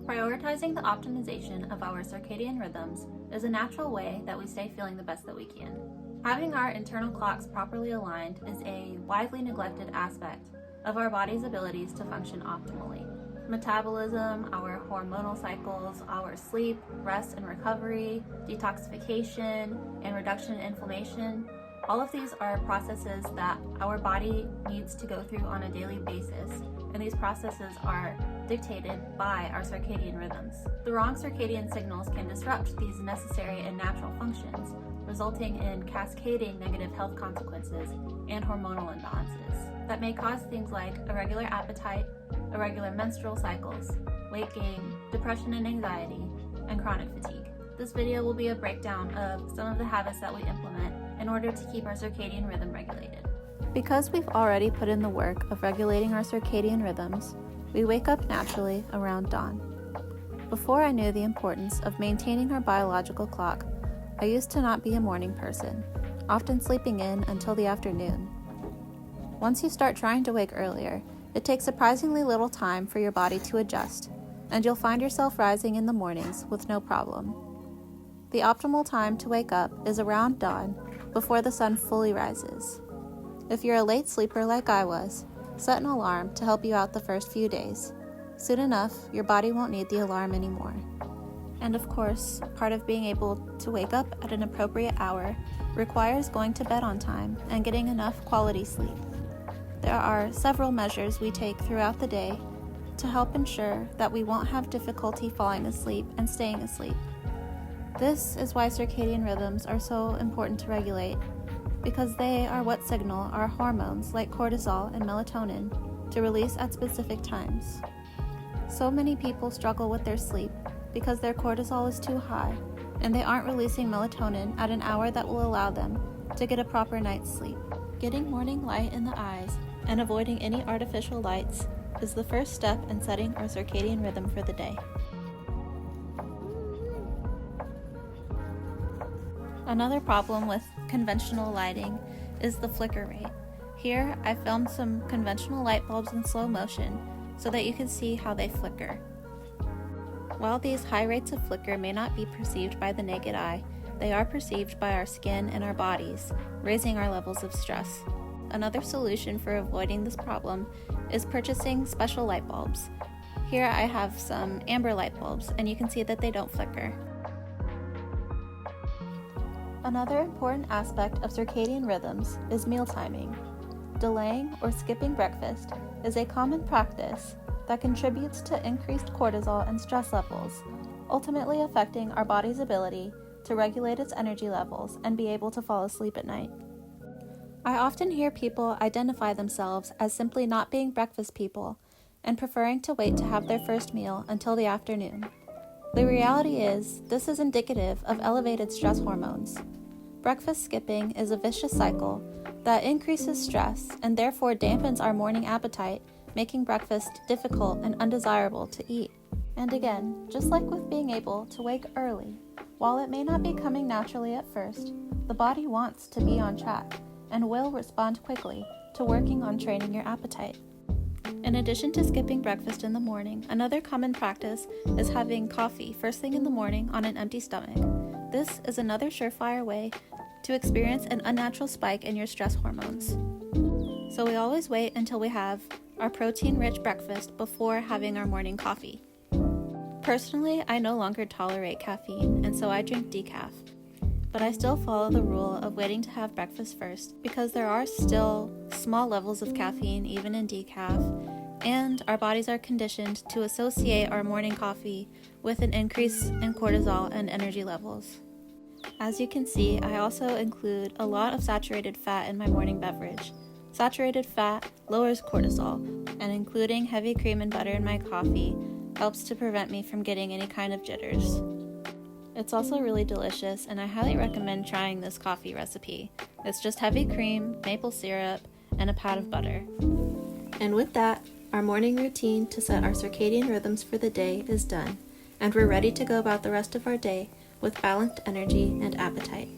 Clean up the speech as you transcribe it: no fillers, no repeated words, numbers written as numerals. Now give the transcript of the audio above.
Prioritizing the optimization of our circadian rhythms is a natural way that we stay feeling the best that we can. Having our internal clocks properly aligned is a widely neglected aspect of our body's abilities to function optimally. Metabolism, our hormonal cycles, our sleep, rest and recovery, detoxification, and reduction in inflammation, all of these are processes that our body needs to go through on a daily basis, and these processes are dictated by our circadian rhythms. The wrong circadian signals can disrupt these necessary and natural functions, resulting in cascading negative health consequences and hormonal imbalances that may cause things like irregular appetite, irregular menstrual cycles, weight gain, depression and anxiety, and chronic fatigue. This video will be a breakdown of some of the habits that we implement in order to keep our circadian rhythm regulated. Because we've already put in the work of regulating our circadian rhythms, we wake up naturally around dawn. Before I knew the importance of maintaining our biological clock, I used to not be a morning person, often sleeping in until the afternoon. Once you start trying to wake earlier, it takes surprisingly little time for your body to adjust, and you'll find yourself rising in the mornings with no problem. The optimal time to wake up is around dawn, before the sun fully rises. If you're a late sleeper like I was, set an alarm to help you out the first few days. Soon enough, your body won't need the alarm anymore. And of course, part of being able to wake up at an appropriate hour requires going to bed on time and getting enough quality sleep. There are several measures we take throughout the day to help ensure that we won't have difficulty falling asleep and staying asleep. This is why circadian rhythms are so important to regulate, because they are what signal our hormones like cortisol and melatonin to release at specific times. So many people struggle with their sleep because their cortisol is too high and they aren't releasing melatonin at an hour that will allow them to get a proper night's sleep. Getting morning light in the eyes and avoiding any artificial lights is the first step in setting our circadian rhythm for the day. Another problem with conventional lighting is the flicker rate. Here, I filmed some conventional light bulbs in slow motion so that you can see how they flicker. While these high rates of flicker may not be perceived by the naked eye, they are perceived by our skin and our bodies, raising our levels of stress. Another solution for avoiding this problem is purchasing special light bulbs. Here I have some amber light bulbs, and you can see that they don't flicker. Another important aspect of circadian rhythms is meal timing. Delaying or skipping breakfast is a common practice that contributes to increased cortisol and stress levels, ultimately affecting our body's ability to regulate its energy levels and be able to fall asleep at night. I often hear people identify themselves as simply not being breakfast people and preferring to wait to have their first meal until the afternoon. The reality is, this is indicative of elevated stress hormones. Breakfast skipping is a vicious cycle that increases stress and therefore dampens our morning appetite, making breakfast difficult and undesirable to eat. And again, just like with being able to wake early, while it may not be coming naturally at first, the body wants to be on track and will respond quickly to working on training your appetite. In addition to skipping breakfast in the morning, another common practice is having coffee first thing in the morning on an empty stomach. This is another surefire way to experience an unnatural spike in your stress hormones. So we always wait until we have our protein-rich breakfast before having our morning coffee. Personally, I no longer tolerate caffeine, and so I drink decaf. But I still follow the rule of waiting to have breakfast first because there are still small levels of caffeine even in decaf, and our bodies are conditioned to associate our morning coffee with an increase in cortisol and energy levels. As you can see, I also include a lot of saturated fat in my morning beverage. Saturated fat lowers cortisol, and including heavy cream and butter in my coffee helps to prevent me from getting any kind of jitters. It's also really delicious, and I highly recommend trying this coffee recipe. It's just heavy cream, maple syrup, and a pat of butter. And with that, our morning routine to set our circadian rhythms for the day is done, and we're ready to go about the rest of our day with balanced energy and appetite.